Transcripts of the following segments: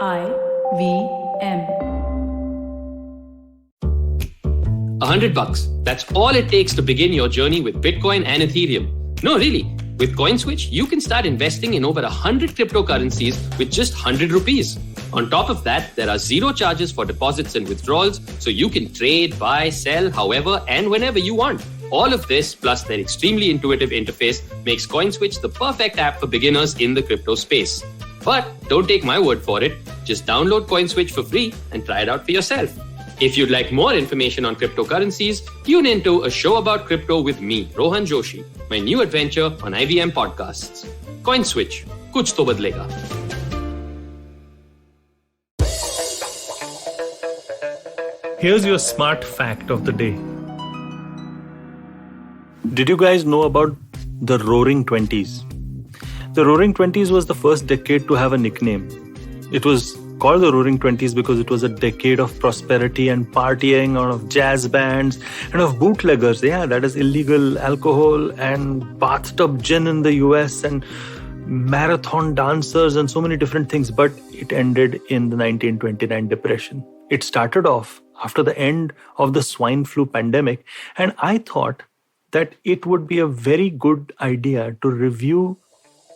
IVM. $100. That's all it takes to begin your journey with Bitcoin and Ethereum. No, really. With CoinSwitch, you can start investing in over 100 cryptocurrencies with just 100 rupees. On top of that, there are zero charges for deposits and withdrawals, so you can trade, buy, sell, however and whenever you want. All of this, plus their extremely intuitive interface, makes CoinSwitch the perfect app for beginners in the crypto space. But don't take my word for it. Just download CoinSwitch for free and try it out for yourself. If you'd like more information on cryptocurrencies, tune into a show about crypto with me, Rohan Joshi, my new adventure on IVM podcasts. CoinSwitch, kuch to badlega. Here's your smart fact of the day. Did you guys know about the Roaring Twenties? The Roaring Twenties was the first decade to have a nickname. It was called the Roaring Twenties because it was a decade of prosperity and partying, of jazz bands and of bootleggers. Yeah, that is illegal alcohol and bathtub gin in the US and marathon dancers and so many different things. But it ended in the 1929 depression. It started off after the end of the swine flu pandemic. And I thought that it would be a very good idea to review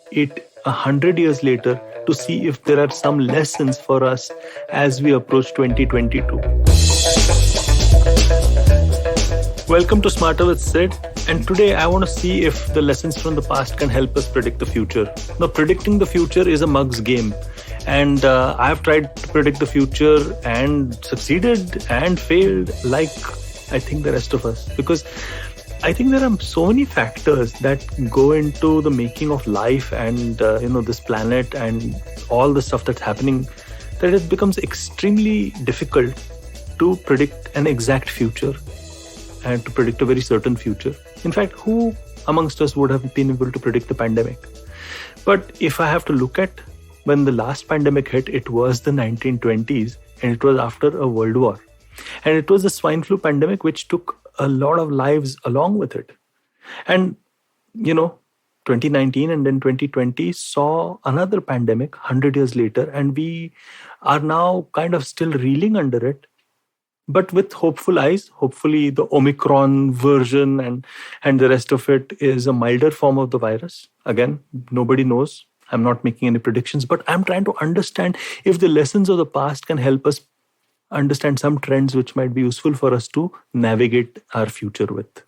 it 100 years later to see if there are some lessons for us as we approach 2022. Welcome to Smarter with Sid, and today I want to see if the lessons from the past can help us predict the future. Now, predicting the future is a mug's game, and I have tried to predict the future and succeeded and failed like I think the rest of us, because I think there are so many factors that go into the making of life and this planet and all the stuff that's happening that it becomes extremely difficult to predict an exact future and to predict a very certain future. In fact, who amongst us would have been able to predict the pandemic? But if I have to look at when the last pandemic hit, it was the 1920s and it was after a world war. And it was the swine flu pandemic which took a lot of lives along with it. And, 2019 and then 2020 saw another pandemic 100 years later, and we are now kind of still reeling under it, but with hopeful eyes. Hopefully the Omicron version and the rest of it is a milder form of the virus. Again, nobody knows. I'm not making any predictions, but I'm trying to understand if the lessons of the past can help us understand some trends which might be useful for us to navigate our future with.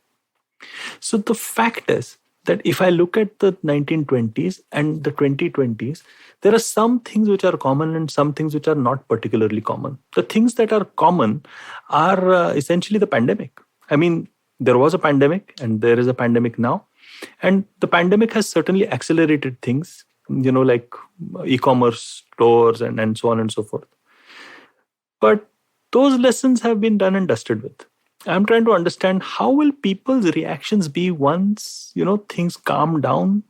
So the fact is that if I look at the 1920s and the 2020s, there are some things which are common and some things which are not particularly common. The things that are common are essentially the pandemic. I mean, there was a pandemic and there is a pandemic now. And the pandemic has certainly accelerated things, like e-commerce stores and so on and so forth. But those lessons have been done and dusted with. I'm trying to understand how will people's reactions be once, things calm down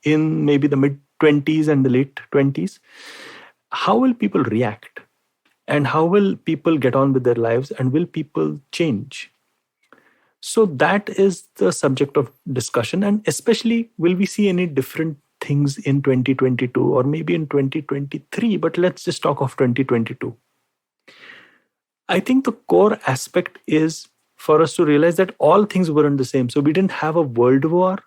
in maybe the mid-20s and the late 20s. How will people react? And how will people get on with their lives? And will people change? So that is the subject of discussion. And especially, will we see any different things in 2022 or maybe in 2023? But let's just talk of 2022. I think the core aspect is for us to realize that all things weren't the same. So we didn't have a world war,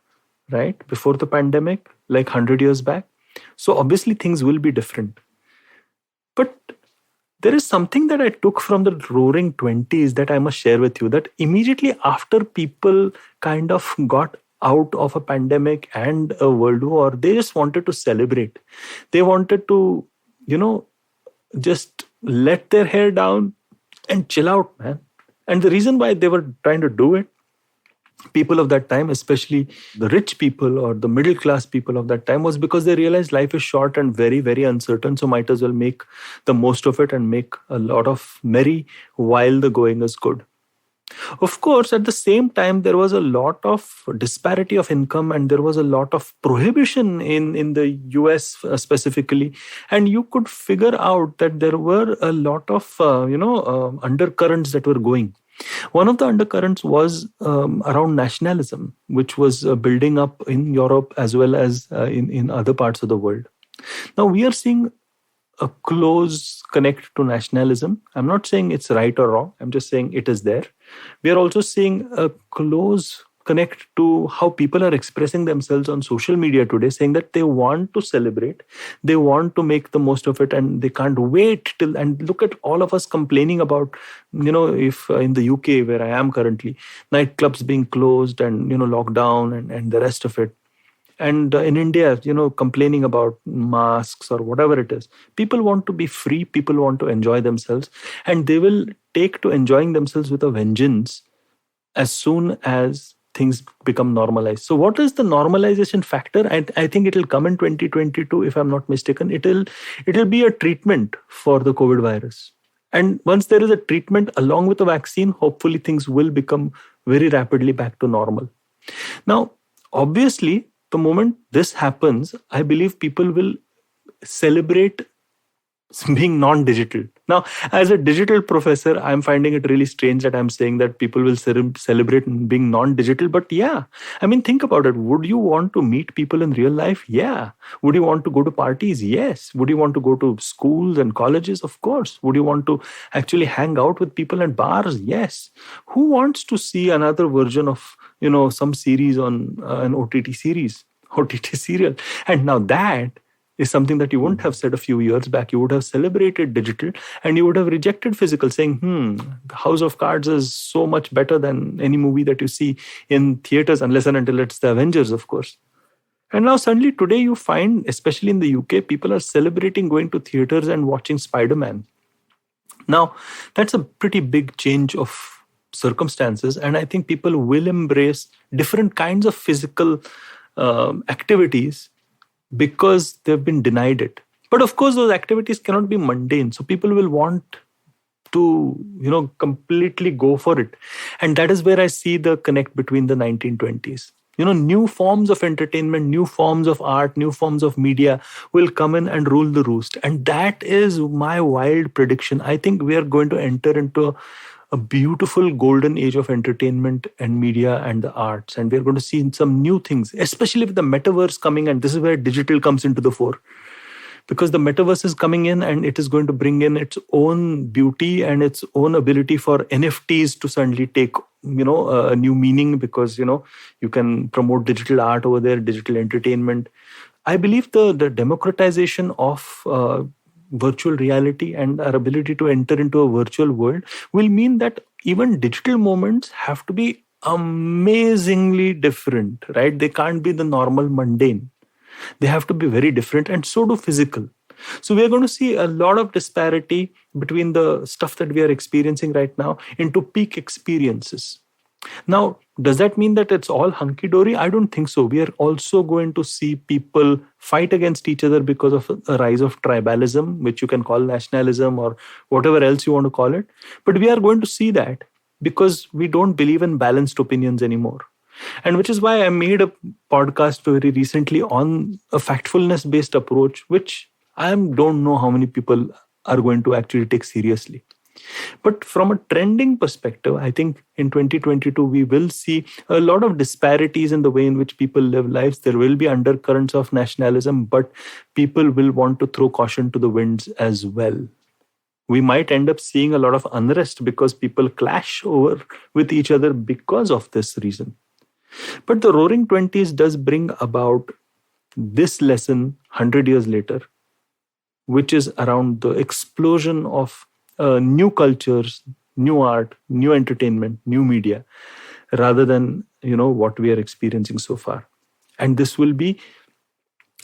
right, before the pandemic, like 100 years back. So obviously things will be different. But there is something that I took from the Roaring Twenties that I must share with you, that immediately after people kind of got out of a pandemic and a world war, they just wanted to celebrate. They wanted to, just let their hair down and chill out, man. And the reason why they were trying to do it, people of that time, especially the rich people or the middle class people of that time, was because they realized life is short and very, very uncertain. So might as well make the most of it and make a lot of merry while the going is good. Of course, at the same time, there was a lot of disparity of income and there was a lot of prohibition in the US specifically. And you could figure out that there were a lot of, undercurrents that were going. One of the undercurrents was around nationalism, which was building up in Europe as well as in other parts of the world. Now, we are seeing a close connect to nationalism. I'm not saying it's right or wrong. I'm just saying it is there. We are also seeing a close connect to how people are expressing themselves on social media today, saying that they want to celebrate, they want to make the most of it, and they can't wait till. And look at all of us complaining about, if in the UK where I am currently, nightclubs being closed and lockdown and the rest of it. And in India, complaining about masks or whatever it is. People want to be free. People want to enjoy themselves. And they will take to enjoying themselves with a vengeance as soon as things become normalized. So what is the normalization factor? I think it will come in 2022, if I'm not mistaken. It'll be a treatment for the COVID virus. And once there is a treatment along with a vaccine, hopefully things will become very rapidly back to normal. Now, obviously, the moment this happens, I believe people will celebrate being non-digital. Now, as a digital professor, I'm finding it really strange that I'm saying that people will celebrate being non-digital. But yeah, I mean, think about it. Would you want to meet people in real life? Yeah. Would you want to go to parties? Yes. Would you want to go to schools and colleges? Of course. Would you want to actually hang out with people at bars? Yes. Who wants to see another version of, some series on an OTT serial? And now that is something that you wouldn't have said a few years back. You would have celebrated digital and you would have rejected physical, saying, House of Cards is so much better than any movie that you see in theaters, unless and until it's the Avengers, of course. And now suddenly today you find, especially in the UK, people are celebrating going to theaters and watching Spider-Man. Now, that's a pretty big change of circumstances. And I think people will embrace different kinds of physical activities because they've been denied it. But of course, those activities cannot be mundane. So people will want to, completely go for it. And that is where I see the connect between the 1920s. New forms of entertainment, new forms of art, new forms of media will come in and rule the roost. And that is my wild prediction. I think we are going to enter into a beautiful golden age of entertainment and media and the arts. And we're going to see some new things, especially with the metaverse coming. And this is where digital comes into the fore. Because the metaverse is coming in and it is going to bring in its own beauty and its own ability for NFTs to suddenly take, a new meaning because, you can promote digital art over there, digital entertainment. I believe the democratization of virtual reality and our ability to enter into a virtual world will mean that even digital moments have to be amazingly different, right? They can't be the normal mundane. They have to be very different, and so do physical. So we're going to see a lot of disparity between the stuff that we are experiencing right now into peak experiences. Now, does that mean that it's all hunky-dory? I don't think so. We are also going to see people fight against each other because of a rise of tribalism, which you can call nationalism or whatever else you want to call it. But we are going to see that because we don't believe in balanced opinions anymore. And which is why I made a podcast very recently on a factfulness-based approach, which I don't know how many people are going to actually take seriously. But from a trending perspective, I think in 2022, we will see a lot of disparities in the way in which people live lives. There will be undercurrents of nationalism, but people will want to throw caution to the winds as well. We might end up seeing a lot of unrest because people clash over with each other because of this reason. But the Roaring Twenties does bring about this lesson 100 years later, which is around the explosion of new cultures, new art, new entertainment, new media, rather than, what we are experiencing so far. And this will be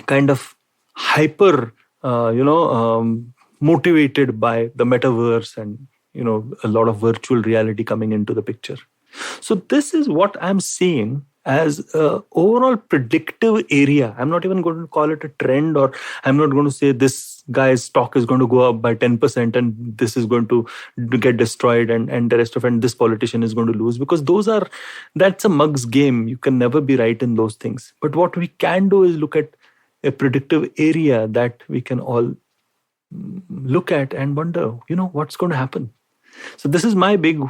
kind of hyper, motivated by the metaverse and, a lot of virtual reality coming into the picture. So this is what I'm seeing as an overall predictive area. I'm not even going to call it a trend, or I'm not going to say this guy's stock is going to go up by 10% and this is going to get destroyed and the rest of it, and this politician is going to lose, because that's a mug's game. You can never be right in those things. But what we can do is look at a predictive area that we can all look at and wonder, what's going to happen. So this is my big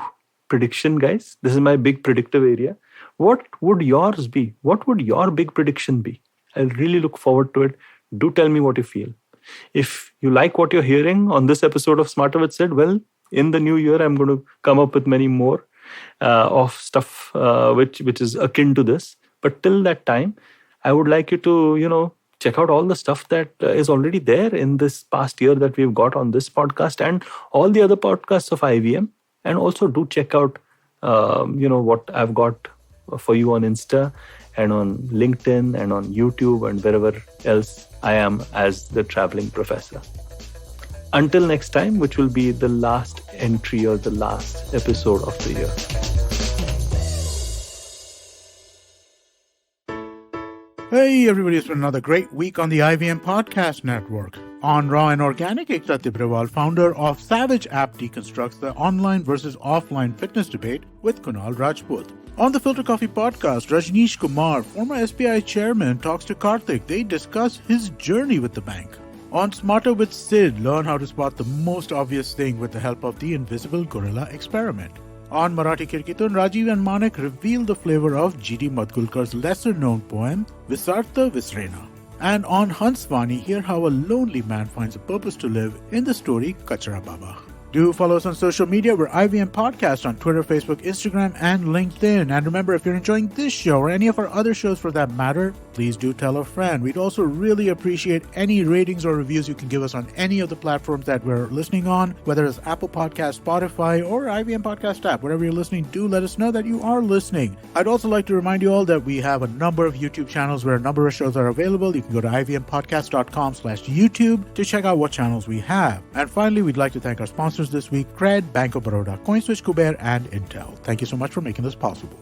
prediction, guys. This is my big predictive area. What would yours be? What would your big prediction be? I'll really look forward to it. Do tell me what you feel. If you like what you're hearing on this episode of Smarter with Sid, well, in the new year, I'm going to come up with many more of stuff which is akin to this. But till that time, I would like you to, check out all the stuff that is already there in this past year that we've got on this podcast and all the other podcasts of IVM. And also do check out, what I've got for you on Insta and on LinkedIn and on YouTube and wherever else I am as the traveling professor. Until next time, which will be the last entry or the last episode of the year. Hey everybody, it's been another great week on the IVM Podcast Network. On Raw and Organic, Ekta Tibrewal, founder of Savage app, deconstructs the online versus offline fitness debate with Kunal Rajput. On the Filter Coffee Podcast, Rajneesh Kumar, former SBI chairman, talks to Karthik. They discuss his journey with the bank. On Smarter with Sid, learn how to spot the most obvious thing with the help of the invisible gorilla experiment. On Marathi Kirkitun, Rajiv and Manik reveal the flavor of G.D. Madgulkar's lesser-known poem, Visartha Visrena. And on Hansvani, hear how a lonely man finds a purpose to live in the story Kachra Baba. Do follow us on social media. We're IVM Podcast on Twitter, Facebook, Instagram, and LinkedIn. And remember, if you're enjoying this show or any of our other shows for that matter, please do tell a friend. We'd also really appreciate any ratings or reviews you can give us on any of the platforms that we're listening on, whether it's Apple Podcast, Spotify, or IVM Podcast app. Wherever you're listening, do let us know that you are listening. I'd also like to remind you all that we have a number of YouTube channels where a number of shows are available. You can go to ivmpodcast.com/YouTube to check out what channels we have. And finally, we'd like to thank our sponsors this week, Cred, Bank of Baroda, CoinSwitch, Kuber, and Intel. Thank you so much for making this possible.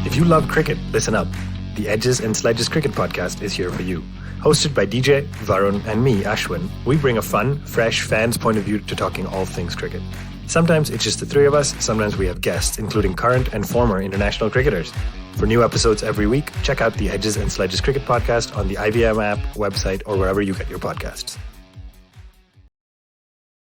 If you love cricket, listen up. The Edges and Sledges Cricket Podcast is here for you. Hosted by DJ, Varun, and me, Ashwin, we bring a fun, fresh fan's point of view to talking all things cricket. Sometimes it's just the three of us, sometimes we have guests, including current and former international cricketers. For new episodes every week, check out the Edges and Sledges Cricket Podcast on the IVM app, website, or wherever you get your podcasts.